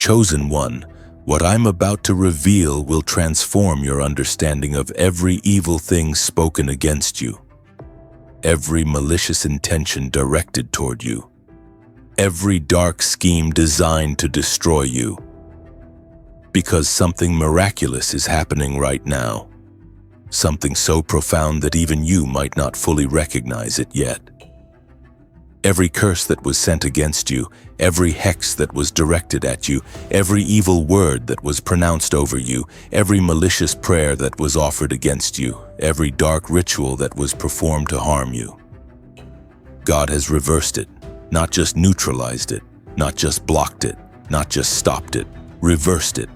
Chosen one, what I'm about to reveal will transform your understanding of every evil thing spoken against you, every malicious intention directed toward you, every dark scheme designed to destroy you. Because something miraculous is happening right now. Something so profound that even you might not fully recognize it yet. Every curse that was sent against you, every hex that was directed at you, every evil word that was pronounced over you, every malicious prayer that was offered against you, every dark ritual that was performed to harm you. God has reversed it, not just neutralized it, not just blocked it, not just stopped it, reversed it.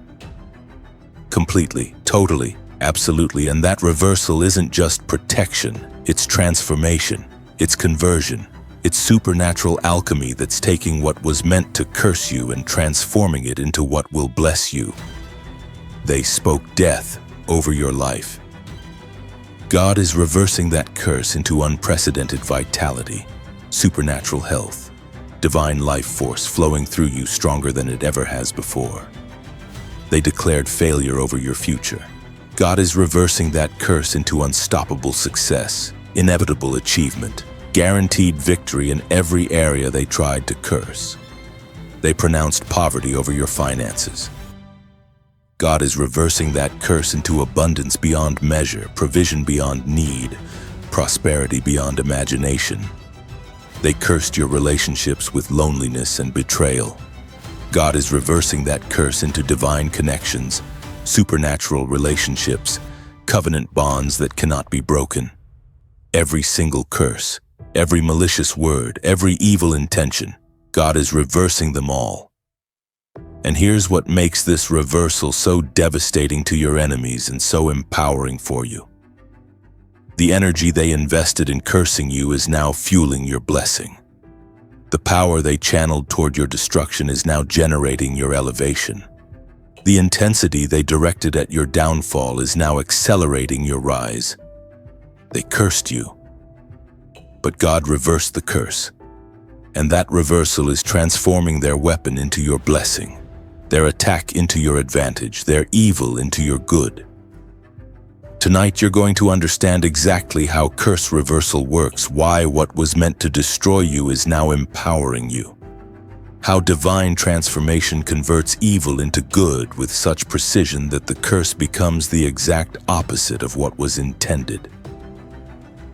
Completely, totally, absolutely, and that reversal isn't just protection, it's transformation, it's conversion. It's supernatural alchemy that's taking what was meant to curse you and transforming it into what will bless you. They spoke death over your life. God is reversing that curse into unprecedented vitality, supernatural health, divine life force flowing through you stronger than it ever has before. They declared failure over your future. God is reversing that curse into unstoppable success, inevitable achievement, guaranteed victory in every area they tried to curse. They pronounced poverty over your finances. God is reversing that curse into abundance beyond measure, provision beyond need, prosperity beyond imagination. They cursed your relationships with loneliness and betrayal. God is reversing that curse into divine connections, supernatural relationships, covenant bonds that cannot be broken. Every single curse, every malicious word, every evil intention, God is reversing them all. And here's what makes this reversal so devastating to your enemies and so empowering for you. The energy they invested in cursing you is now fueling your blessing. The power they channeled toward your destruction is now generating your elevation. The intensity they directed at your downfall is now accelerating your rise. They cursed you, but God reversed the curse, and that reversal is transforming their weapon into your blessing, their attack into your advantage, their evil into your good. Tonight you're going to understand exactly how curse reversal works, why what was meant to destroy you is now empowering you, how divine transformation converts evil into good with such precision that the curse becomes the exact opposite of what was intended.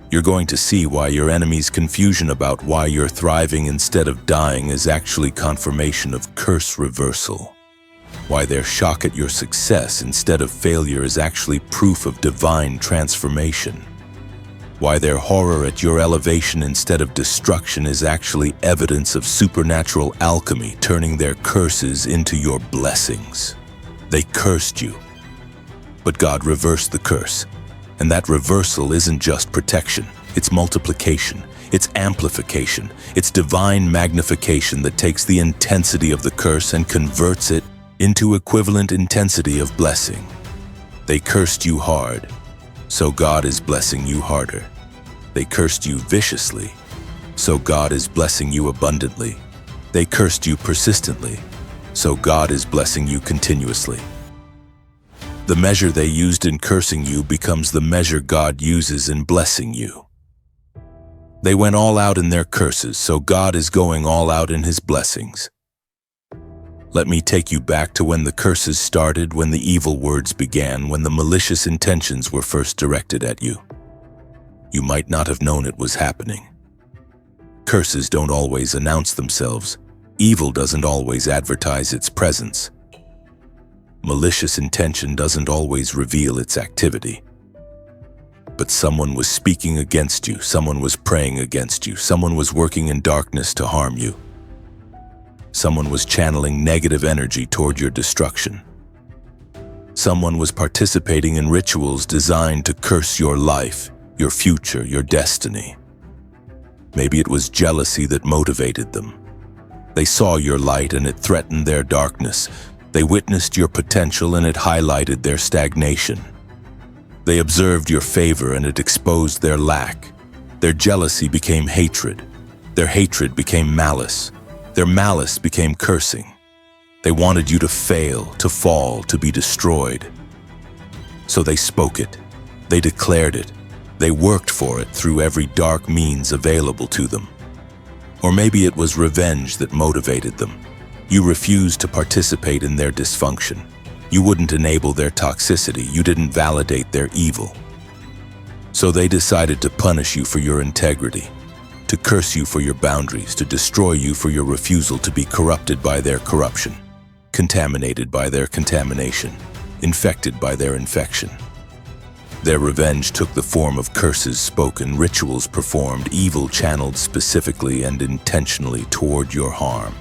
You're going to see why your enemy's confusion about why you're thriving instead of dying is actually confirmation of curse reversal. Why their shock at your success instead of failure is actually proof of divine transformation. Why their horror at your elevation instead of destruction is actually evidence of supernatural alchemy turning their curses into your blessings. They cursed you, but God reversed the curse. And that reversal isn't just protection, it's multiplication, it's amplification, it's divine magnification that takes the intensity of the curse and converts it into equivalent intensity of blessing. They cursed you hard, so God is blessing you harder. They cursed you viciously, so God is blessing you abundantly. They cursed you persistently, so God is blessing you continuously. The measure they used in cursing you becomes the measure God uses in blessing you. They went all out in their curses, so God is going all out in His blessings. Let me take you back to when the curses started, when the evil words began, when the malicious intentions were first directed at you. You might not have known it was happening. Curses don't always announce themselves. Evil doesn't always advertise its presence. Malicious intention doesn't always reveal its activity. But someone was speaking against you, someone was praying against you, someone was working in darkness to harm you. Someone was channeling negative energy toward your destruction. Someone was participating in rituals designed to curse your life, your future, your destiny. Maybe it was jealousy that motivated them. They saw your light and it threatened their darkness. They witnessed your potential and it highlighted their stagnation. They observed your favor and it exposed their lack. Their jealousy became hatred. Their hatred became malice. Their malice became cursing. They wanted you to fail, to fall, to be destroyed. So they spoke it. They declared it. They worked for it through every dark means available to them. Or maybe it was revenge that motivated them. You refused to participate in their dysfunction. You wouldn't enable their toxicity. You didn't validate their evil. So they decided to punish you for your integrity, to curse you for your boundaries, to destroy you for your refusal to be corrupted by their corruption, contaminated by their contamination, infected by their infection. Their revenge took the form of curses spoken, rituals performed, evil channeled specifically and intentionally toward your harm.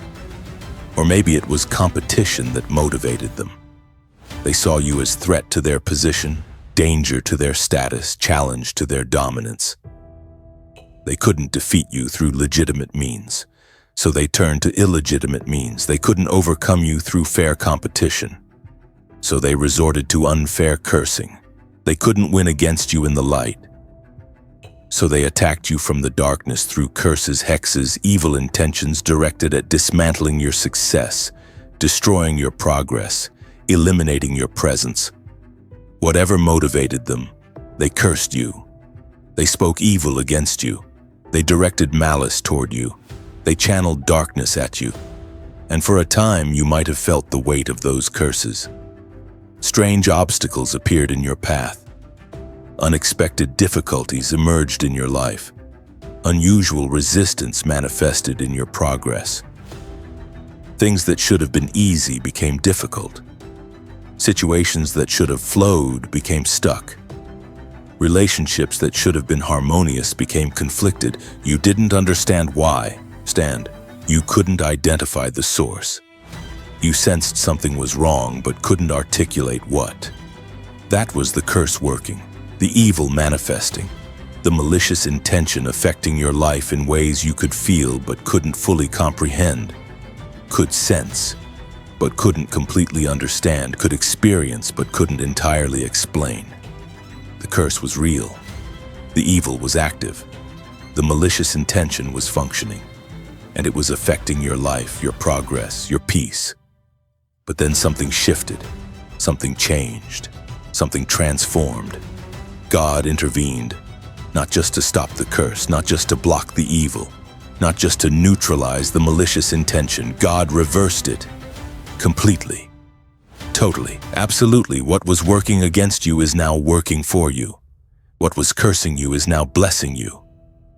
Or maybe it was competition that motivated them. They saw you as threat to their position, danger to their status, challenge to their dominance. They couldn't defeat you through legitimate means, so they turned to illegitimate means. They couldn't overcome you through fair competition, so they resorted to unfair cursing. They couldn't win against you in the light, so they attacked you from the darkness through curses, hexes, evil intentions directed at dismantling your success, destroying your progress, eliminating your presence. Whatever motivated them, they cursed you. They spoke evil against you. They directed malice toward you. They channeled darkness at you. And for a time, you might have felt the weight of those curses. Strange obstacles appeared in your path. Unexpected difficulties emerged in your life. Unusual resistance manifested in your progress. Things that should have been easy became difficult. Situations that should have flowed became stuck. Relationships that should have been harmonious became conflicted. You didn't understand why. You couldn't identify the source. You sensed something was wrong but couldn't articulate what. That was the curse working, the evil manifesting, the malicious intention affecting your life in ways you could feel but couldn't fully comprehend, could sense but couldn't completely understand, could experience but couldn't entirely explain. The curse was real. The evil was active. The malicious intention was functioning, and it was affecting your life, your progress, your peace. But then something shifted, something changed, something transformed. God intervened, not just to stop the curse, not just to block the evil, not just to neutralize the malicious intention. God reversed it completely, totally, absolutely. What was working against you is now working for you. What was cursing you is now blessing you.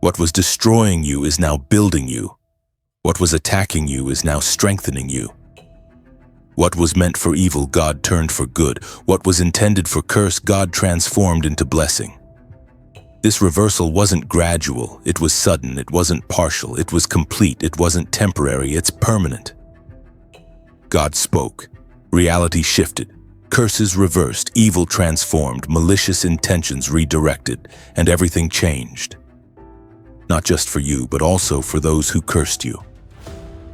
What was destroying you is now building you. What was attacking you is now strengthening you. What was meant for evil, God turned for good. What was intended for curse, God transformed into blessing. This reversal wasn't gradual, it was sudden, it wasn't partial, it was complete, it wasn't temporary, it's permanent. God spoke, reality shifted, curses reversed, evil transformed, malicious intentions redirected, and everything changed. Not just for you, but also for those who cursed you.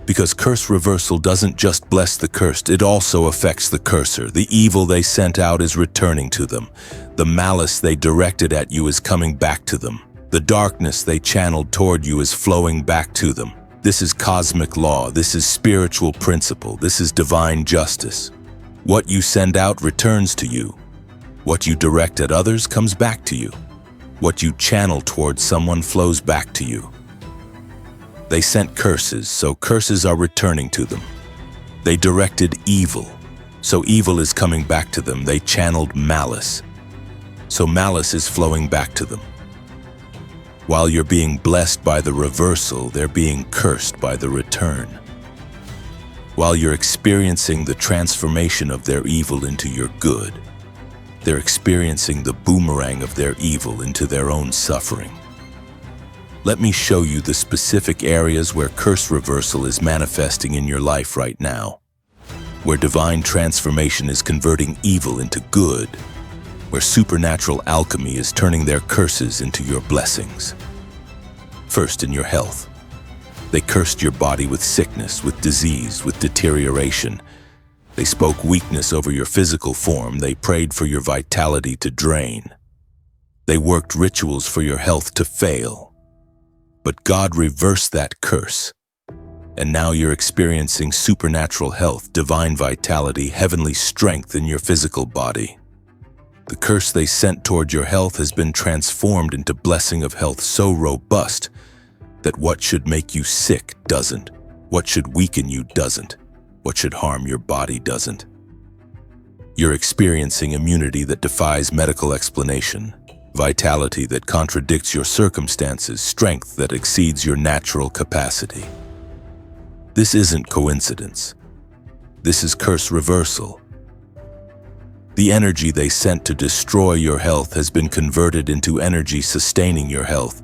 Because curse reversal doesn't just bless the cursed, it also affects the curser. The evil they sent out is returning to them. The malice they directed at you is coming back to them. The darkness they channeled toward you is flowing back to them. This is cosmic law. This is spiritual principle. This is divine justice. What you send out returns to you. What you direct at others comes back to you. What you channel towards someone flows back to you. They sent curses, so curses are returning to them. They directed evil, so evil is coming back to them. They channeled malice, so malice is flowing back to them. While you're being blessed by the reversal, they're being cursed by the return. While you're experiencing the transformation of their evil into your good, they're experiencing the boomerang of their evil into their own suffering. Let me show you the specific areas where curse reversal is manifesting in your life right now, where divine transformation is converting evil into good, where supernatural alchemy is turning their curses into your blessings. First, in your health. They cursed your body with sickness, with disease, with deterioration. They spoke weakness over your physical form. They prayed for your vitality to drain. They worked rituals for your health to fail. But God reversed that curse. And now you're experiencing supernatural health, divine vitality, heavenly strength in your physical body. The curse they sent toward your health has been transformed into blessing of health so robust that what should make you sick doesn't, what should weaken you doesn't, what should harm your body doesn't. You're experiencing immunity that defies medical explanation, vitality that contradicts your circumstances, strength that exceeds your natural capacity. This isn't coincidence. This is curse reversal. The energy they sent to destroy your health has been converted into energy sustaining your health,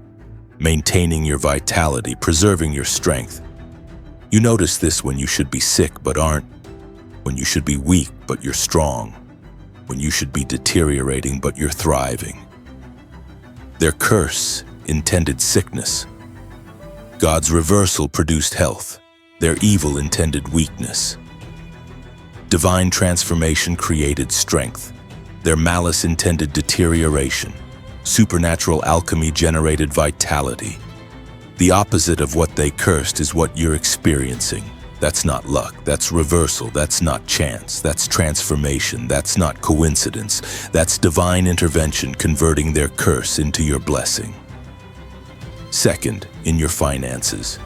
maintaining your vitality, preserving your strength. You notice this when you should be sick but aren't, when you should be weak but you're strong, when you should be deteriorating but you're thriving. Their curse intended sickness. God's reversal produced health. Their evil intended weakness. Divine transformation created strength. Their malice intended deterioration. Supernatural alchemy generated vitality. The opposite of what they cursed is what you're experiencing. That's not luck, that's reversal, that's not chance, that's transformation, that's not coincidence, that's divine intervention converting their curse into your blessing. Second, in your finances.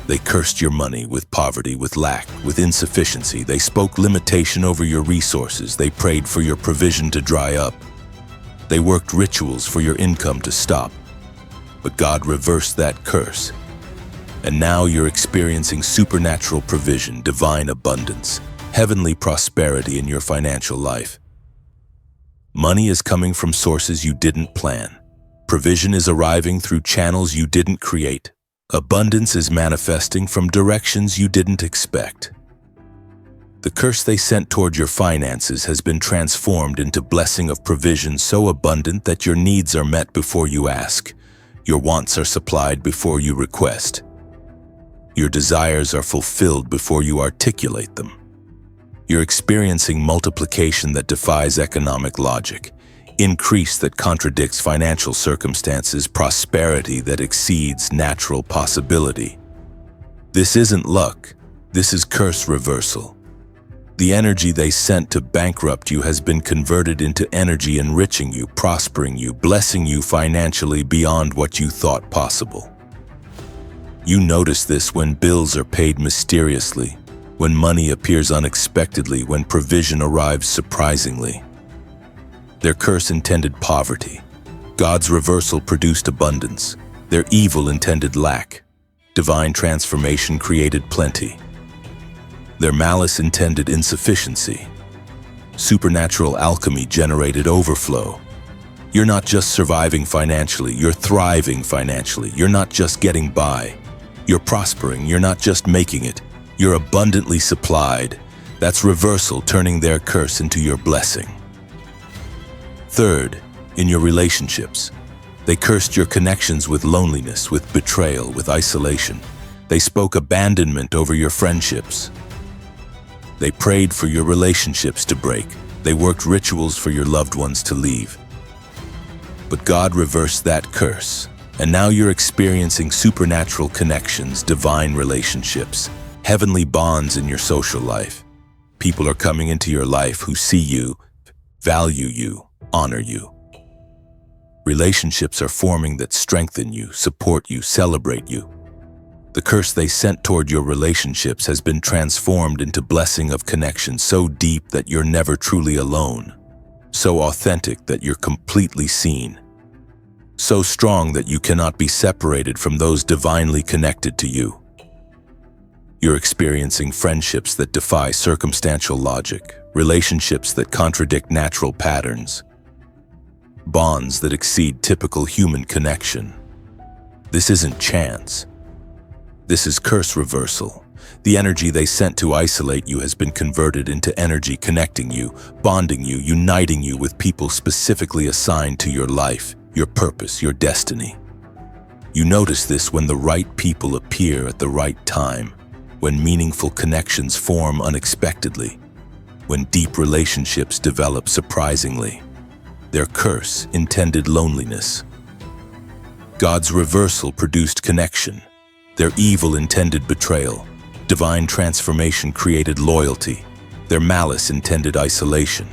They cursed your money with poverty, with lack, with insufficiency. They spoke limitation over your resources. They prayed for your provision to dry up. They worked rituals for your income to stop. But God reversed that curse. And now you're experiencing supernatural provision, divine abundance, heavenly prosperity in your financial life. Money is coming from sources you didn't plan. Provision is arriving through channels you didn't create. Abundance is manifesting from directions you didn't expect. The curse they sent toward your finances has been transformed into blessing of provision so abundant that your needs are met before you ask. Your wants are supplied before you request. Your desires are fulfilled before you articulate them. You're experiencing multiplication that defies economic logic, increase that contradicts financial circumstances, prosperity that exceeds natural possibility. This isn't luck, this is curse reversal. The energy they sent to bankrupt you has been converted into energy enriching you, prospering you, blessing you financially beyond what you thought possible. You notice this when bills are paid mysteriously, when money appears unexpectedly, when provision arrives surprisingly. Their curse intended poverty. God's reversal produced abundance. Their evil intended lack. Divine transformation created plenty. Their malice intended insufficiency. Supernatural alchemy generated overflow. You're not just surviving financially, you're thriving financially. You're not just getting by. You're prospering, you're not just making it. You're abundantly supplied. That's reversal turning their curse into your blessing. Third, in your relationships. They cursed your connections with loneliness, with betrayal, with isolation. They spoke abandonment over your friendships. They prayed for your relationships to break. They worked rituals for your loved ones to leave. But God reversed that curse, and now you're experiencing supernatural connections, divine relationships, heavenly bonds in your social life. People are coming into your life who see you, value you, honor you. Relationships are forming that strengthen you, support you, celebrate you. The curse they sent toward your relationships has been transformed into blessing of connection so deep that you're never truly alone, so authentic that you're completely seen, so strong that you cannot be separated from those divinely connected to you. You're experiencing friendships that defy circumstantial logic, relationships that contradict natural patterns, bonds that exceed typical human connection. This isn't chance. This is curse reversal. The energy they sent to isolate you has been converted into energy connecting you, bonding you, uniting you with people specifically assigned to your life, your purpose, your destiny. You notice this when the right people appear at the right time, when meaningful connections form unexpectedly, when deep relationships develop surprisingly. Their curse intended loneliness. God's reversal produced connection. Their evil intended betrayal. Divine transformation created loyalty. Their malice intended isolation.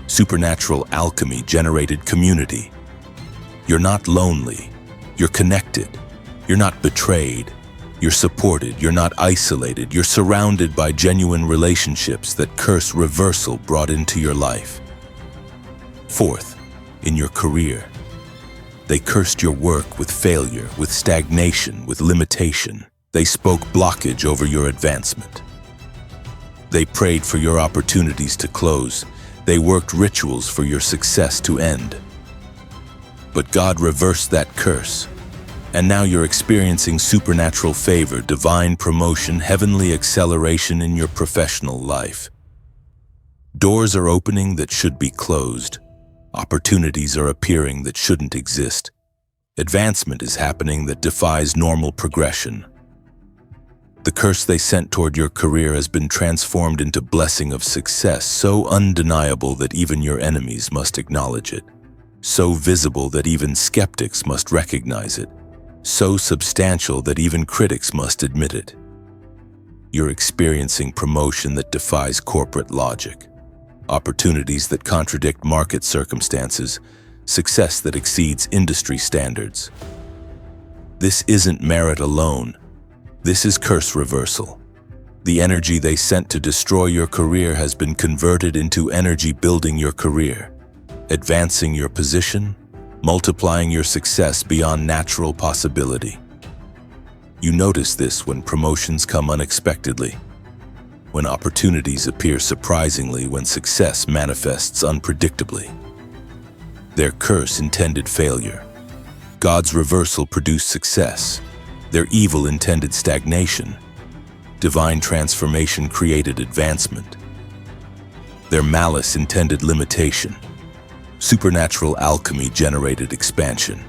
Supernatural alchemy generated community. You're not lonely. You're connected. You're not betrayed. You're supported. You're not isolated. You're surrounded by genuine relationships that curse reversal brought into your life. Fourth, in your career. They cursed your work with failure, with stagnation, with limitation. They spoke blockage over your advancement. They prayed for your opportunities to close. They worked rituals for your success to end. But God reversed that curse, and now you're experiencing supernatural favor, divine promotion, heavenly acceleration in your professional life. Doors are opening that should be closed. Opportunities are appearing that shouldn't exist. Advancement is happening that defies normal progression. The curse they sent toward your career has been transformed into blessing of success, so undeniable that even your enemies must acknowledge it, so visible that even skeptics must recognize it, so substantial that even critics must admit it. You're experiencing promotion that defies corporate logic, opportunities that contradict market circumstances, success that exceeds industry standards. This isn't merit alone. This is curse reversal. The energy they sent to destroy your career has been converted into energy building your career, advancing your position, multiplying your success beyond natural possibility. You notice this when promotions come unexpectedly, when opportunities appear surprisingly, when success manifests unpredictably. Their curse intended failure. God's reversal produced success. Their evil intended stagnation. Divine transformation created advancement. Their malice intended limitation. Supernatural alchemy generated expansion.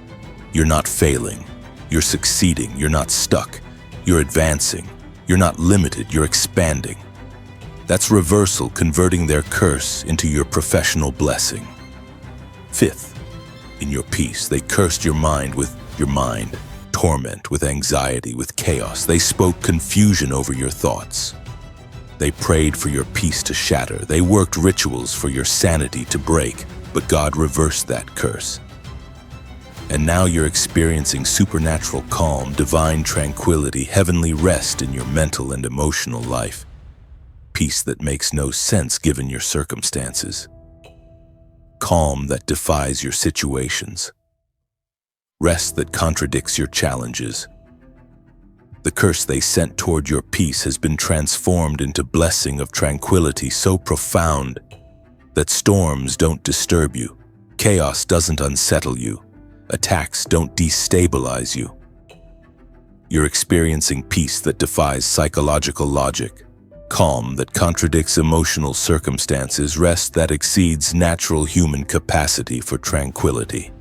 You're not failing. You're succeeding. You're not stuck. You're advancing. You're not limited. You're expanding. That's reversal converting their curse into your professional blessing. Fifth, in your peace, they cursed your mind with your mind, torment with anxiety, with chaos. They spoke confusion over your thoughts. They prayed for your peace to shatter. They worked rituals for your sanity to break, but God reversed that curse. And now you're experiencing supernatural calm, divine tranquility, heavenly rest in your mental and emotional life. Peace that makes no sense given your circumstances. Calm that defies your situations. Rest that contradicts your challenges. The curse they sent toward your peace has been transformed into blessing of tranquility so profound that storms don't disturb you, chaos doesn't unsettle you, attacks don't destabilize you. You're experiencing peace that defies psychological logic, calm that contradicts emotional circumstances, rest that exceeds natural human capacity for tranquility.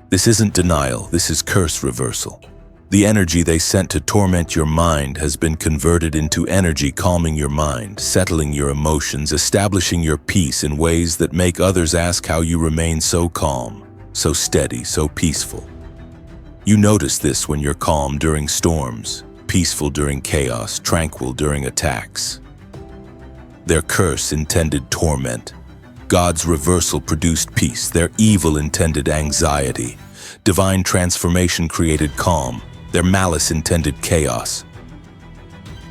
This isn't denial, this is curse reversal. The energy they sent to torment your mind has been converted into energy calming your mind, settling your emotions, establishing your peace in ways that make others ask how you remain so calm, so steady, so peaceful. You notice this when you're calm during storms, peaceful during chaos, tranquil during attacks. Their curse intended torment. God's reversal produced peace. Their evil intended anxiety. Divine transformation created calm. Their malice intended chaos.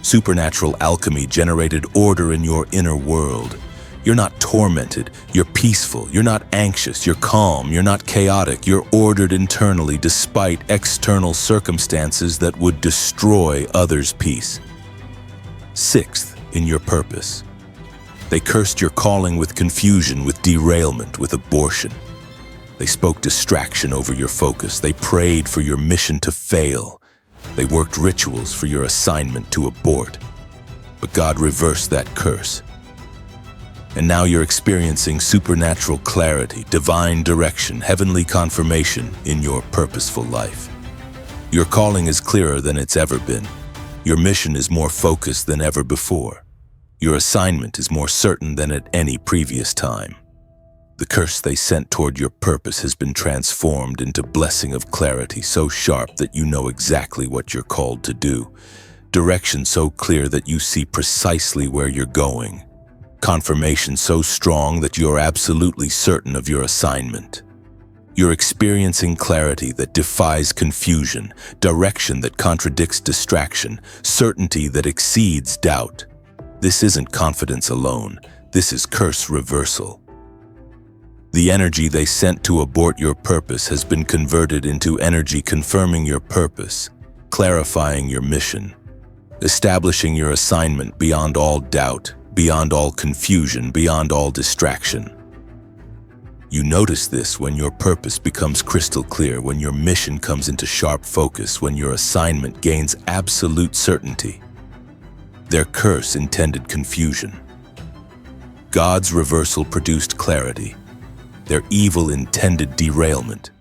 Supernatural alchemy generated order in your inner world. You're not tormented, you're peaceful, you're not anxious, you're calm, you're not chaotic, you're ordered internally despite external circumstances that would destroy others' peace. Sixth, in your purpose. They cursed your calling with confusion, with derailment, with abortion. They spoke distraction over your focus. They prayed for your mission to fail. They worked rituals for your assignment to abort. But God reversed that curse. And now you're experiencing supernatural clarity, divine direction, heavenly confirmation in your purposeful life. Your calling is clearer than it's ever been. Your mission is more focused than ever before. Your assignment is more certain than at any previous time. The curse they sent toward your purpose has been transformed into blessing of clarity so sharp that you know exactly what you're called to do. Direction so clear that you see precisely where you're going. Confirmation so strong that you're absolutely certain of your assignment. You're experiencing clarity that defies confusion, direction that contradicts distraction, certainty that exceeds doubt. This isn't confidence alone, this is curse reversal. The energy they sent to abort your purpose has been converted into energy confirming your purpose, clarifying your mission, establishing your assignment beyond all doubt, beyond all confusion, beyond all distraction. You notice this when your purpose becomes crystal clear, when your mission comes into sharp focus, when your assignment gains absolute certainty. Their curse intended confusion. God's reversal produced clarity. Their evil intended derailment.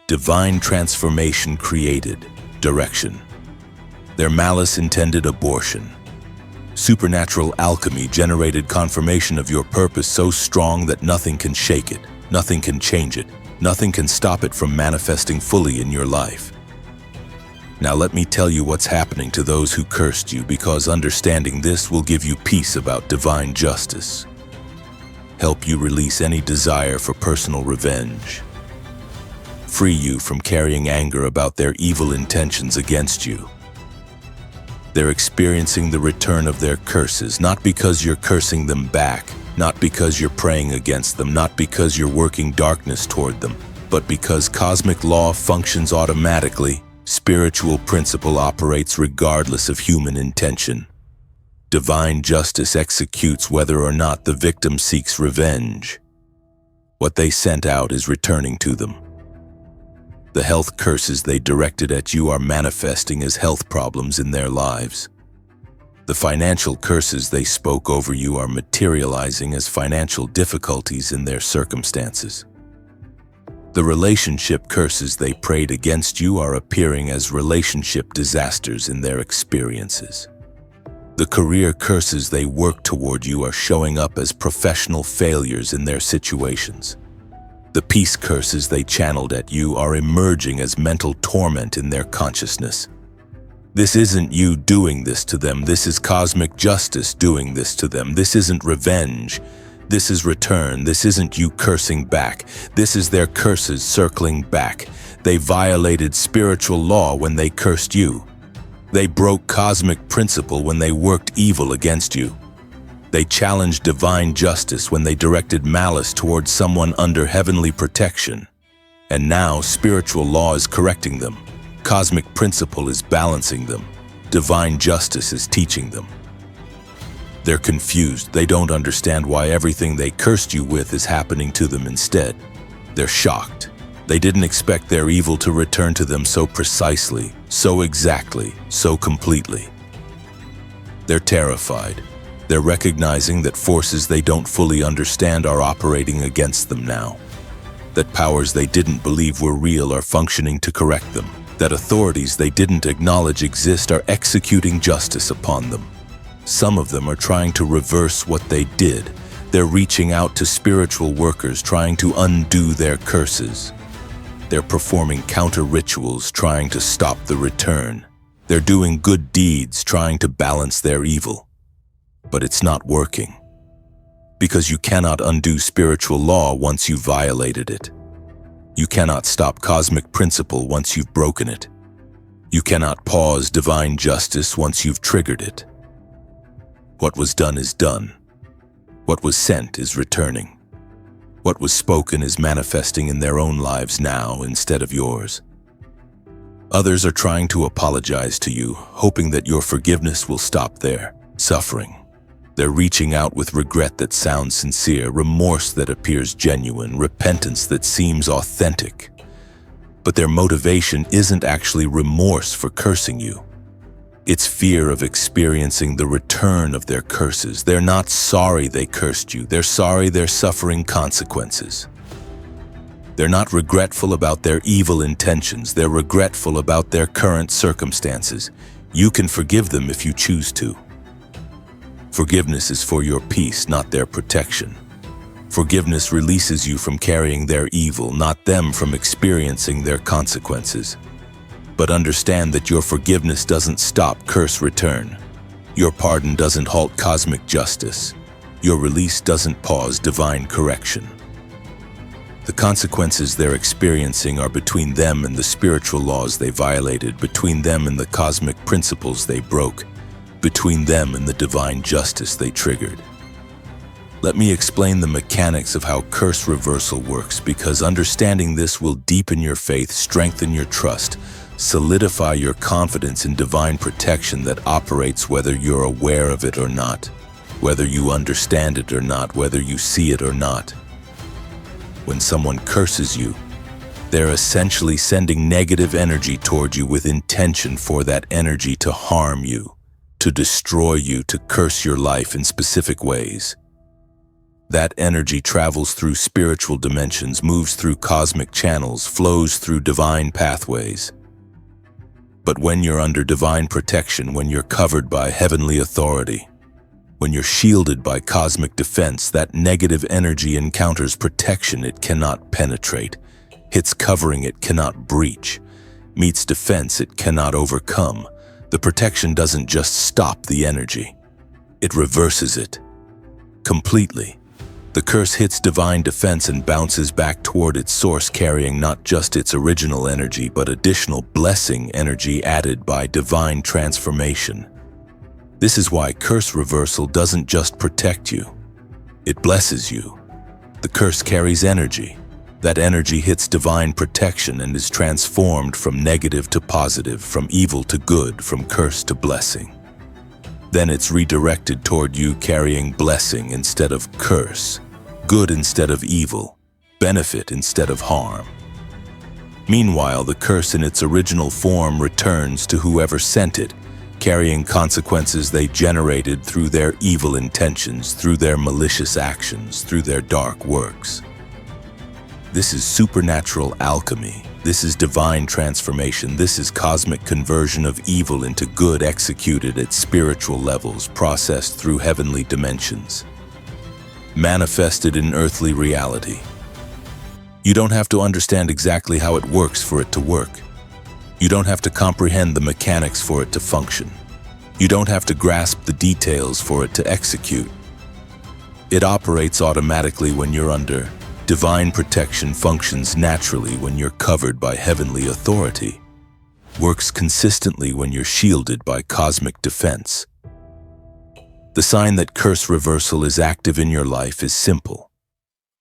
Divine transformation created direction. Their malice intended abortion. Supernatural alchemy generated confirmation of your purpose so strong that nothing can shake it, nothing can change it, nothing can stop it from manifesting fully in your life. Now let me tell you what's happening to those who cursed you, because understanding this will give you peace about divine justice. Help you release any desire for personal revenge. Free you from carrying anger about their evil intentions against you. They're experiencing the return of their curses, not because you're cursing them back, not because you're praying against them, not because you're working darkness toward them, but because cosmic law functions automatically. Spiritual principle operates regardless of human intention. Divine justice executes whether or not the victim seeks revenge. What they sent out is returning to them. The health curses they directed at you are manifesting as health problems in their lives. The financial curses they spoke over you are materializing as financial difficulties in their circumstances. The relationship curses they prayed against you are appearing as relationship disasters in their experiences. The career curses they worked toward you are showing up as professional failures in their situations. The peace curses they channeled at you are emerging as mental torment in their consciousness. This isn't you doing this to them, this is cosmic justice doing this to them. This isn't revenge, this is return. This isn't you cursing back, this is their curses circling back. They violated spiritual law when they cursed you. They broke cosmic principle when they worked evil against you. They challenged divine justice when they directed malice towards someone under heavenly protection. And now spiritual law is correcting them. Cosmic principle is balancing them. Divine justice is teaching them. They're confused. They don't understand why everything they cursed you with is happening to them instead. They're shocked. They didn't expect their evil to return to them so precisely, so exactly, so completely. They're terrified. They're recognizing that forces they don't fully understand are operating against them now. That powers they didn't believe were real are functioning to correct them. That authorities they didn't acknowledge exist are executing justice upon them. Some of them are trying to reverse what they did. They're reaching out to spiritual workers trying to undo their curses. They're performing counter-rituals trying to stop the return. They're doing good deeds trying to balance their evil. But it's not working. Because you cannot undo spiritual law once you've violated it. You cannot stop cosmic principle once you've broken it. You cannot pause divine justice once you've triggered it. What was done is done. What was sent is returning. What was spoken is manifesting in their own lives now instead of yours. Others are trying to apologize to you, hoping that your forgiveness will stop their suffering. They're reaching out with regret that sounds sincere, remorse that appears genuine, repentance that seems authentic. But their motivation isn't actually remorse for cursing you. It's fear of experiencing the return of their curses. They're not sorry they cursed you. They're sorry they're suffering consequences. They're not regretful about their evil intentions. They're regretful about their current circumstances. You can forgive them if you choose to. Forgiveness is for your peace, not their protection. Forgiveness releases you from carrying their evil, not them from experiencing their consequences. But understand that your forgiveness doesn't stop curse return. Your pardon doesn't halt cosmic justice. Your release doesn't pause divine correction. The consequences they're experiencing are between them and the spiritual laws they violated, between them and the cosmic principles they broke, between them and the divine justice they triggered. Let me explain the mechanics of how curse reversal works, because understanding this will deepen your faith, strengthen your trust, solidify your confidence in divine protection that operates whether you're aware of it or not, whether you understand it or not, whether you see it or not. When someone curses you, they're essentially sending negative energy toward you with intention for that energy to harm you, to destroy you, to curse your life in specific ways. That energy travels through spiritual dimensions, moves through cosmic channels, flows through divine pathways. But when you're under divine protection, when you're covered by heavenly authority, when you're shielded by cosmic defense, that negative energy encounters protection it cannot penetrate, hits covering it cannot breach, meets defense it cannot overcome. The protection doesn't just stop the energy, it reverses it completely. The curse hits divine defense and bounces back toward its source, carrying not just its original energy, but additional blessing energy added by divine transformation. This is why curse reversal doesn't just protect you, it blesses you. The curse carries energy. That energy hits divine protection and is transformed from negative to positive, from evil to good, from curse to blessing. Then it's redirected toward you, carrying blessing instead of curse, good instead of evil, benefit instead of harm. Meanwhile, the curse in its original form returns to whoever sent it, carrying consequences they generated through their evil intentions, through their malicious actions, through their dark works. This is supernatural alchemy. This is divine transformation. This is cosmic conversion of evil into good, executed at spiritual levels, processed through heavenly dimensions, manifested in earthly reality. You don't have to understand exactly how it works for it to work. You don't have to comprehend the mechanics for it to function. You don't have to grasp the details for it to execute. It operates automatically when you're under divine protection, functions naturally when you're covered by heavenly authority, works consistently when you're shielded by cosmic defense. The sign that curse reversal is active in your life is simple.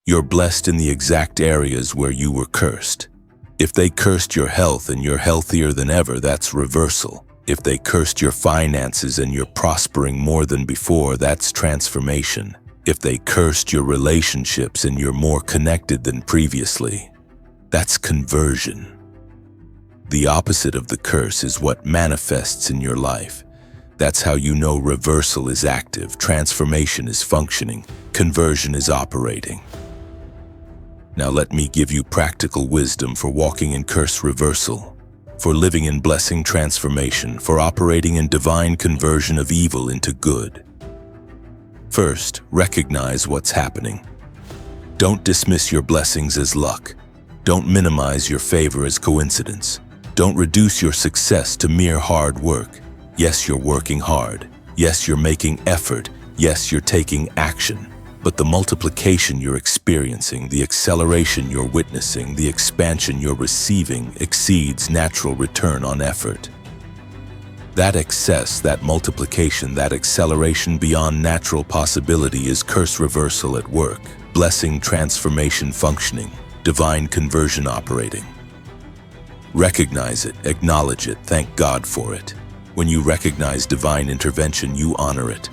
You're blessed in the exact areas where you were cursed. If they cursed your health and you're healthier than ever, that's reversal. If they cursed your finances and you're prospering more than before, that's transformation. If they cursed your relationships and you're more connected than previously, that's conversion. The opposite of the curse is what manifests in your life. That's how you know reversal is active, transformation is functioning, conversion is operating. Now let me give you practical wisdom for walking in curse reversal, for living in blessing transformation, for operating in divine conversion of evil into good. First, recognize what's happening. Don't dismiss your blessings as luck. Don't minimize your favor as coincidence. Don't reduce your success to mere hard work. Yes, you're working hard. Yes, you're making effort. Yes, you're taking action. But the multiplication you're experiencing, the acceleration you're witnessing, the expansion you're receiving exceeds natural return on effort. That excess, that multiplication, that acceleration beyond natural possibility is curse reversal at work, blessing transformation functioning, divine conversion operating. Recognize it, acknowledge it, thank God for it. When you recognize divine intervention, you honor it.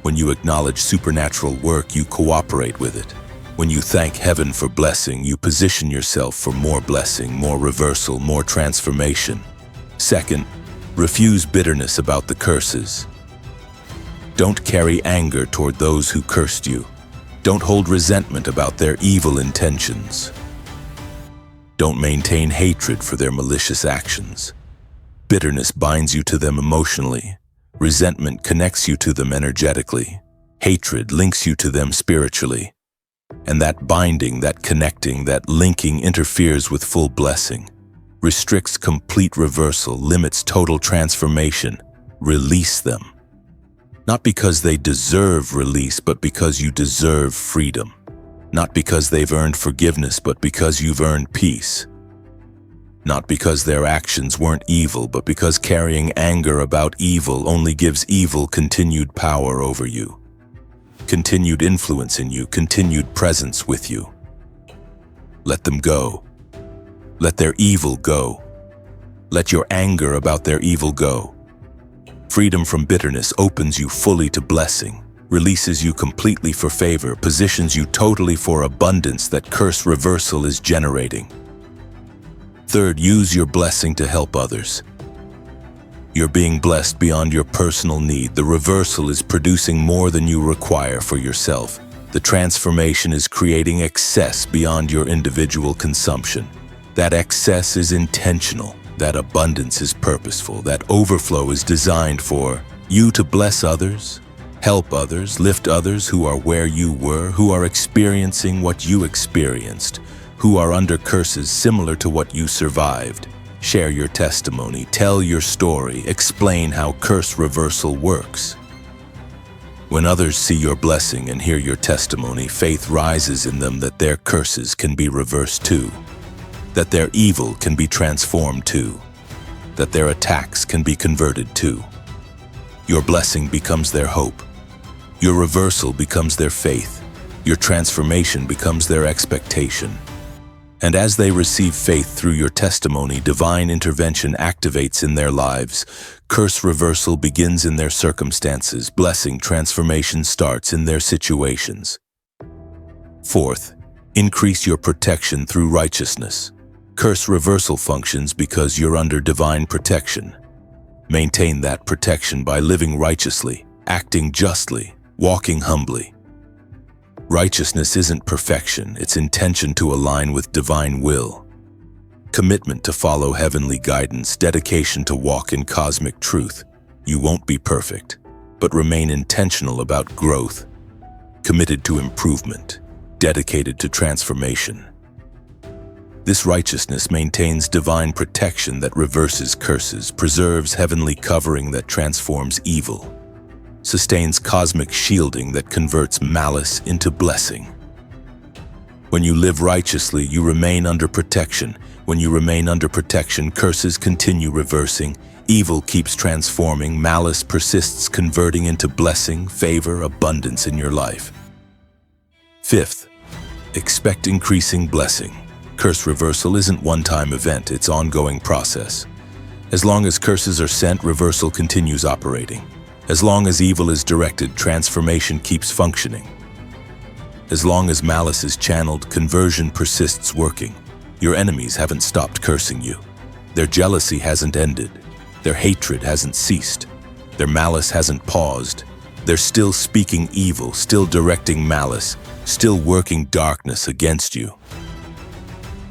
When you acknowledge supernatural work, you cooperate with it. When you thank heaven for blessing, you position yourself for more blessing, more reversal, more transformation. Second, refuse bitterness about the curses. Don't carry anger toward those who cursed you. Don't hold resentment about their evil intentions. Don't maintain hatred for their malicious actions. Bitterness binds you to them emotionally. Resentment connects you to them energetically. Hatred links you to them spiritually. And that binding, that connecting, that linking interferes with full blessing, restricts complete reversal, limits total transformation. Release them. Not because they deserve release, but because you deserve freedom. Not because they've earned forgiveness, but because you've earned peace. Not because their actions weren't evil, but because carrying anger about evil only gives evil continued power over you, continued influence in you, continued presence with you. Let them go. Let their evil go. Let your anger about their evil go. Freedom from bitterness opens you fully to blessing, releases you completely for favor, positions you totally for abundance that curse reversal is generating. Third, use your blessing to help others. You're being blessed beyond your personal need. The reversal is producing more than you require for yourself. The transformation is creating excess beyond your individual consumption. That excess is intentional. That abundance is purposeful. That overflow is designed for you to bless others, help others, lift others who are where you were, who are experiencing what you experienced, who are under curses similar to what you survived. Share your testimony, tell your story, explain how curse reversal works. When others see your blessing and hear your testimony, faith rises in them that their curses can be reversed too, that their evil can be transformed too, that their attacks can be converted too. Your blessing becomes their hope. Your reversal becomes their faith. Your transformation becomes their expectation. And as they receive faith through your testimony, divine intervention activates in their lives. Curse reversal begins in their circumstances. Blessing transformation starts in their situations. Fourth, increase your protection through righteousness. Curse reversal functions because you're under divine protection. Maintain that protection by living righteously, acting justly, walking humbly. Righteousness isn't perfection, it's intention to align with divine will. Commitment to follow heavenly guidance, dedication to walk in cosmic truth. You won't be perfect, but remain intentional about growth, committed to improvement, dedicated to transformation. This righteousness maintains divine protection that reverses curses, preserves heavenly covering that transforms evil, sustains cosmic shielding that converts malice into blessing. When you live righteously, you remain under protection. When you remain under protection, curses continue reversing, evil keeps transforming, malice persists converting into blessing, favor, abundance in your life. Fifth, expect increasing blessing. Curse reversal isn't a one-time event, it's an ongoing process. As long as curses are sent, reversal continues operating. As long as evil is directed, transformation keeps functioning. As long as malice is channeled, conversion persists working. Your enemies haven't stopped cursing you. Their jealousy hasn't ended. Their hatred hasn't ceased. Their malice hasn't paused. They're still speaking evil, still directing malice, still working darkness against you.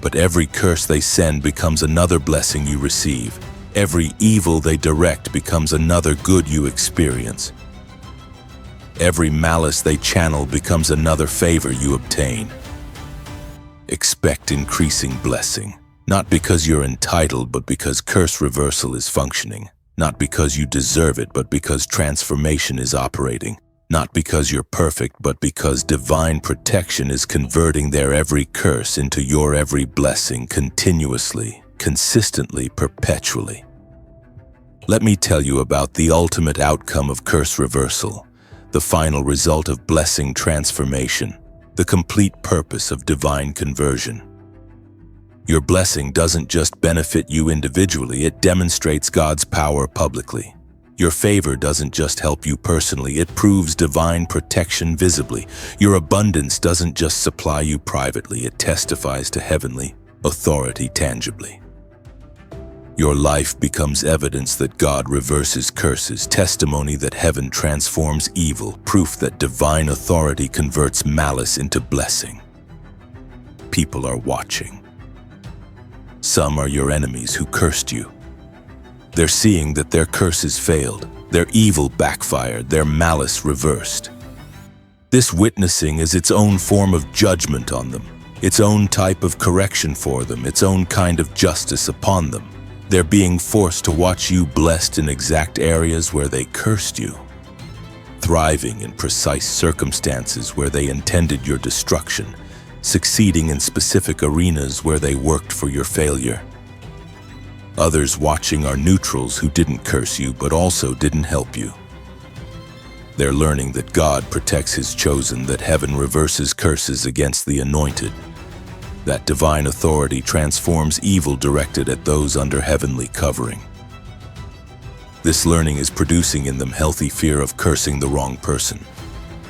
But every curse they send becomes another blessing you receive. Every evil they direct becomes another good you experience. Every malice they channel becomes another favor you obtain. Expect increasing blessing, not because you're entitled, but because curse reversal is functioning. Not because you deserve it, but because transformation is operating. Not because you're perfect, but because divine protection is converting their every curse into your every blessing continuously, consistently, perpetually. Let me tell you about the ultimate outcome of curse reversal, the final result of blessing transformation, the complete purpose of divine conversion. Your blessing doesn't just benefit you individually, it demonstrates God's power publicly. Your favor doesn't just help you personally, it proves divine protection visibly. Your abundance doesn't just supply you privately, it testifies to heavenly authority tangibly. Your life becomes evidence that God reverses curses, testimony that heaven transforms evil, proof that divine authority converts malice into blessing. People are watching. Some are your enemies who cursed you. They're seeing that their curses failed, their evil backfired, their malice reversed. This witnessing is its own form of judgment on them, its own type of correction for them, its own kind of justice upon them. They're being forced to watch you blessed in exact areas where they cursed you, thriving in precise circumstances where they intended your destruction, succeeding in specific arenas where they worked for your failure. Others watching are neutrals who didn't curse you but also didn't help you. They're learning that God protects His chosen, that heaven reverses curses against the anointed, that divine authority transforms evil directed at those under heavenly covering. This learning is producing in them healthy fear of cursing the wrong person,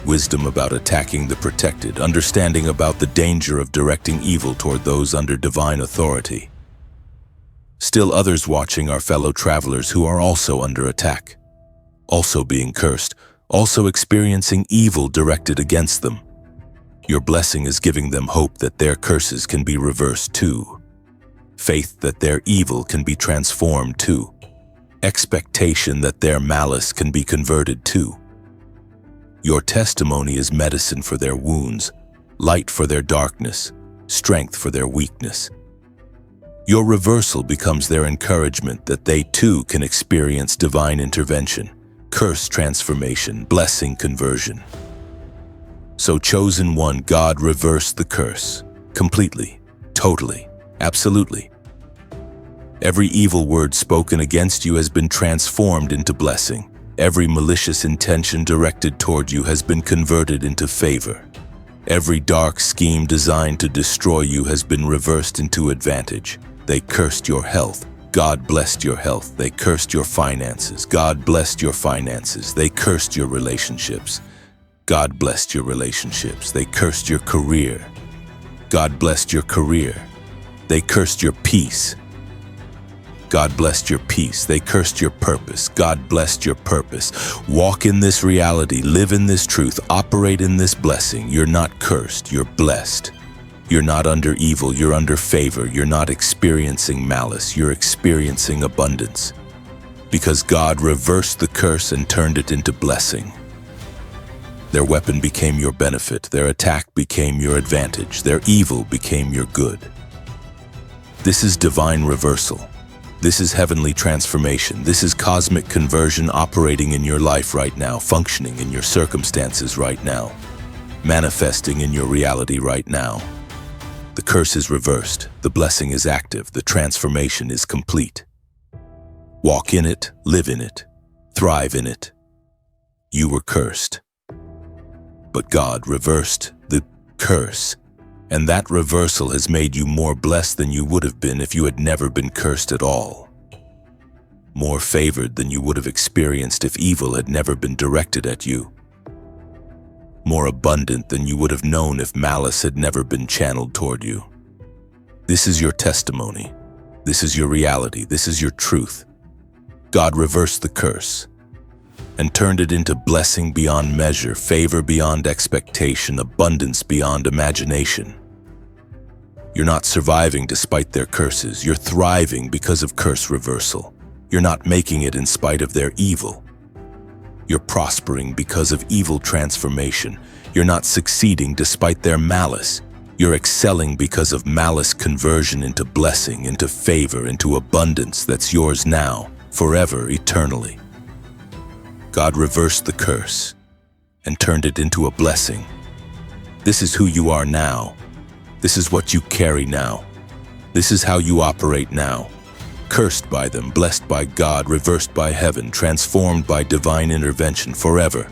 wisdom about attacking the protected, understanding about the danger of directing evil toward those under divine authority. Still others watching are fellow travelers who are also under attack, also being cursed, also experiencing evil directed against them. Your blessing is giving them hope that their curses can be reversed too, faith that their evil can be transformed too, expectation that their malice can be converted too. Your testimony is medicine for their wounds, light for their darkness, strength for their weakness. Your reversal becomes their encouragement that they too can experience divine intervention, curse transformation, blessing conversion. So chosen one, God reversed the curse, completely, totally, absolutely. Every evil word spoken against you has been transformed into blessing. Every malicious intention directed toward you has been converted into favor. Every dark scheme designed to destroy you has been reversed into advantage. They cursed your health. God blessed your health. They cursed your finances. God blessed your finances. They cursed your relationships. God blessed your relationships. They cursed your career. God blessed your career. They cursed your peace. God blessed your peace. They cursed your purpose. God blessed your purpose. Walk in this reality. Live in this truth. Operate in this blessing. You're not cursed. You're blessed. You're not under evil. You're under favor. You're not experiencing malice. You're experiencing abundance. Because God reversed the curse and turned it into blessing. Their weapon became your benefit. Their attack became your advantage. Their evil became your good. This is divine reversal. This is heavenly transformation. This is cosmic conversion operating in your life right now, functioning in your circumstances right now, manifesting in your reality right now. The curse is reversed. The blessing is active. The transformation is complete. Walk in it, live in it, thrive in it. You were cursed, but God reversed the curse. And that reversal has made you more blessed than you would have been if you had never been cursed at all. More favored than you would have experienced if evil had never been directed at you. More abundant than you would have known if malice had never been channeled toward you. This is your testimony. This is your reality. This is your truth. God reversed the curse and turned it into blessing beyond measure, favor beyond expectation, abundance beyond imagination. You're not surviving despite their curses. You're thriving because of curse reversal. You're not making it in spite of their evil. You're prospering because of evil transformation. You're not succeeding despite their malice. You're excelling because of malice conversion into blessing, into favor, into abundance that's yours now, forever, eternally. God reversed the curse and turned it into a blessing. This is who you are now. This is what you carry now. This is how you operate now. Cursed by them, blessed by God, reversed by heaven, transformed by divine intervention forever.